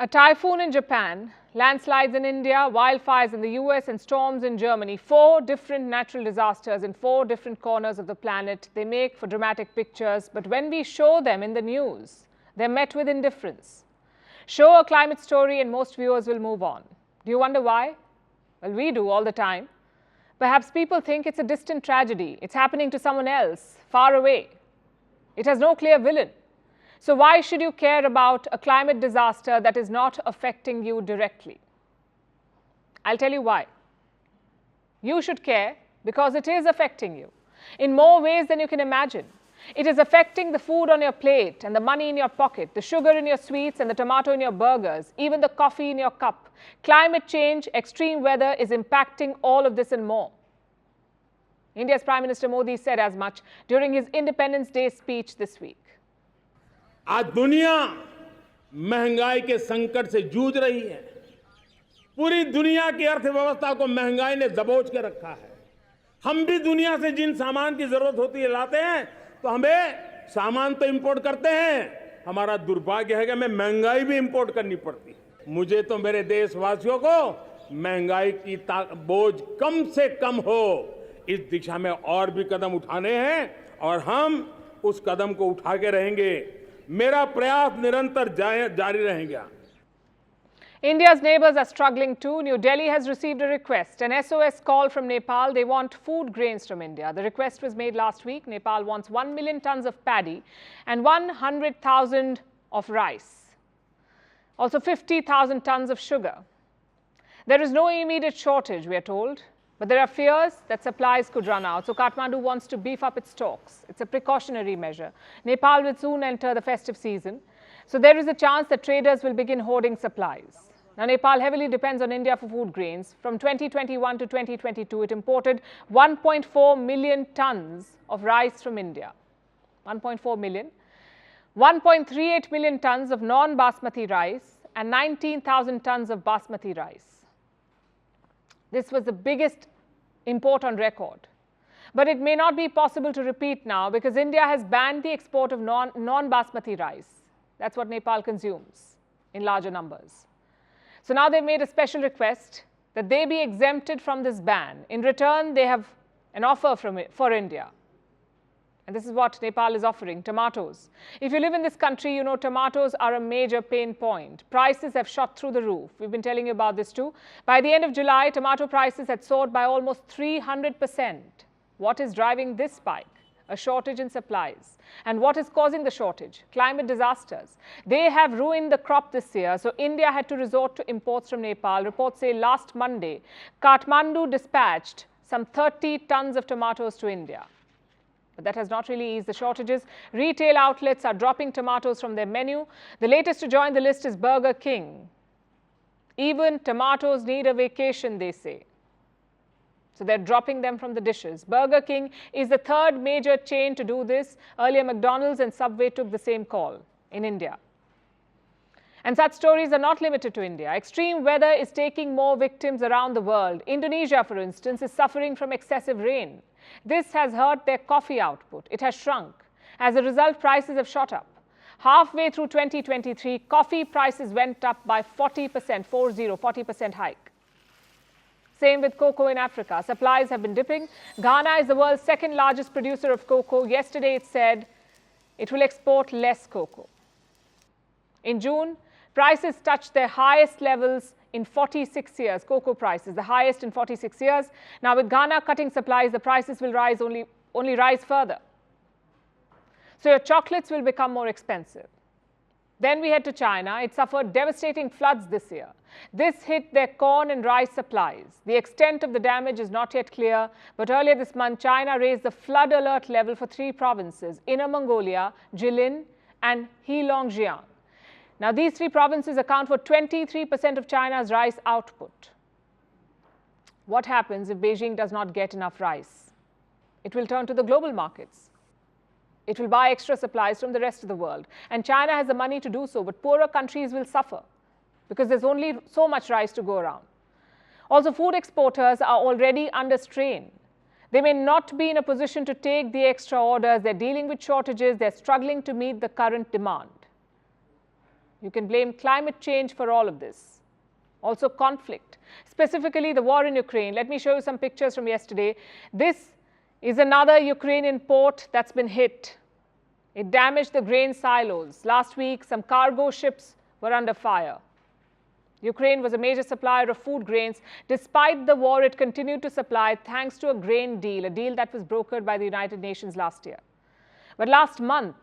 A typhoon in Japan, landslides in India, wildfires in the US and storms in Germany. 4 different natural disasters in 4 different corners of the planet. They make for dramatic pictures, but when we show them in the news, they're met with indifference. Show a climate story and most viewers will move on. Do you wonder why? Well, we do all the time. Perhaps people think it's a distant tragedy. It's happening to someone else, far away. It has no clear villain. So why should you care about a climate disaster that is not affecting you directly? I'll tell you why. You should care because it is affecting you in more ways than you can imagine. It is affecting the food on your plate and the money in your pocket, the sugar in your sweets and the tomato in your burgers, even the coffee in your cup. Climate change, extreme weather is impacting all of this and more. India's Prime Minister Modi said as much during his Independence Day speech this week. आज दुनिया महंगाई के संकट से जूझ रही है। पूरी दुनिया की अर्थव्यवस्था को महंगाई ने दबोच के रखा है। हम भी दुनिया से जिन सामान की जरूरत होती है लाते हैं, तो हमें सामान तो इंपोर्ट करते हैं। हमारा दुर्भाग्य है कि हमें महंगाई भी इंपोर्ट करनी पड़ती है। मुझे तो मेरे देशवासियों को महंगाई की बोझ कम से कम हो, इस दिशा में और भी कदम उठाने हैं और हम उस कदम को उठा के रहेंगे। मेरा प्रयास निरंतर जारी रहेगा। India's neighbors are struggling too. New Delhi has received a request, an SOS call from Nepal. They want food grains from India. The request was made last week. Nepal wants 1 million tons of paddy and 100,000 of rice. Also 50,000 tons of sugar. There is no immediate shortage, we are told, but there are fears that supplies could run out. So Kathmandu wants to beef up its stocks. It's a precautionary measure. Nepal will soon enter the festive season. So there is a chance that traders will begin hoarding supplies. Now, Nepal heavily depends on India for food grains. From 2021 to 2022, it imported 1.4 million tons of rice from India. 1.4 million. 1.38 million tons of non-basmati rice and 19,000 tons of basmati rice. This was the biggest import on record. But it may not be possible to repeat now because India has banned the export of non-basmati rice. That's what Nepal consumes in larger numbers. So now they've made a special request that they be exempted from this ban. In return, they have an offer for India. And this is what Nepal is offering, tomatoes. If you live in this country, you know tomatoes are a major pain point. Prices have shot through the roof. We've been telling you about this too. By the end of July, tomato prices had soared by almost 300%. What is driving this spike? A shortage in supplies. And what is causing the shortage? Climate disasters. They have ruined the crop this year, so India had to resort to imports from Nepal. Reports say last Monday, Kathmandu dispatched some 30 tons of tomatoes to India. But that has not really eased the shortages. Retail outlets are dropping tomatoes from their menu. The latest to join the list is Burger King. Even tomatoes need a vacation, they say. So they're dropping them from the dishes. Burger King is the 3rd major chain to do this. Earlier, McDonald's and Subway took the same call in India. And such stories are not limited to India. Extreme weather is taking more victims around the world. Indonesia, for instance, is suffering from excessive rain. This has hurt their coffee output. It has shrunk. As a result, prices have shot up. Halfway through 2023, coffee prices went up by 40%, 40% hike. Same with cocoa in Africa. Supplies have been dipping. Ghana is the world's 2nd largest producer of cocoa. Yesterday, it said it will export less cocoa. In June, prices touched their highest levels in 46 years. Cocoa prices, the highest in 46 years. Now, with Ghana cutting supplies, the prices will rise only rise further. So your chocolates will become more expensive. Then we head to China. It suffered devastating floods this year. This hit their corn and rice supplies. The extent of the damage is not yet clear, but earlier this month, China raised the flood alert level for 3 provinces, Inner Mongolia, Jilin, and Heilongjiang. Now, these 3 provinces account for 23% of China's rice output. What happens if Beijing does not get enough rice? It will turn to the global markets. It will buy extra supplies from the rest of the world. And China has the money to do so, but poorer countries will suffer because there's only so much rice to go around. Also, food exporters are already under strain. They may not be in a position to take the extra orders. They're dealing with shortages. They're struggling to meet the current demand. You can blame climate change for all of this. Also conflict, specifically the war in Ukraine. Let me show you some pictures from yesterday. This is another Ukrainian port that's been hit. It damaged the grain silos. Last week, some cargo ships were under fire. Ukraine was a major supplier of food grains. Despite the war, it continued to supply thanks to a grain deal, a deal that was brokered by the United Nations last year. But last month,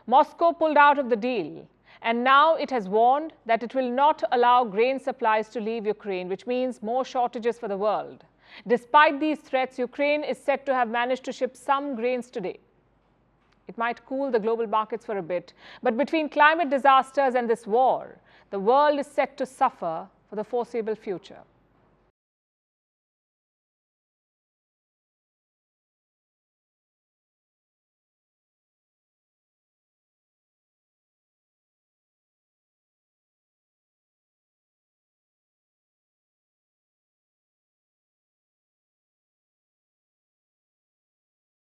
Moscow pulled out of the deal, and now it has warned that it will not allow grain supplies to leave Ukraine, which means more shortages for the world. Despite these threats, Ukraine is said to have managed to ship some grains today. It might cool the global markets for a bit, but between climate disasters and this war, the world is set to suffer for the foreseeable future.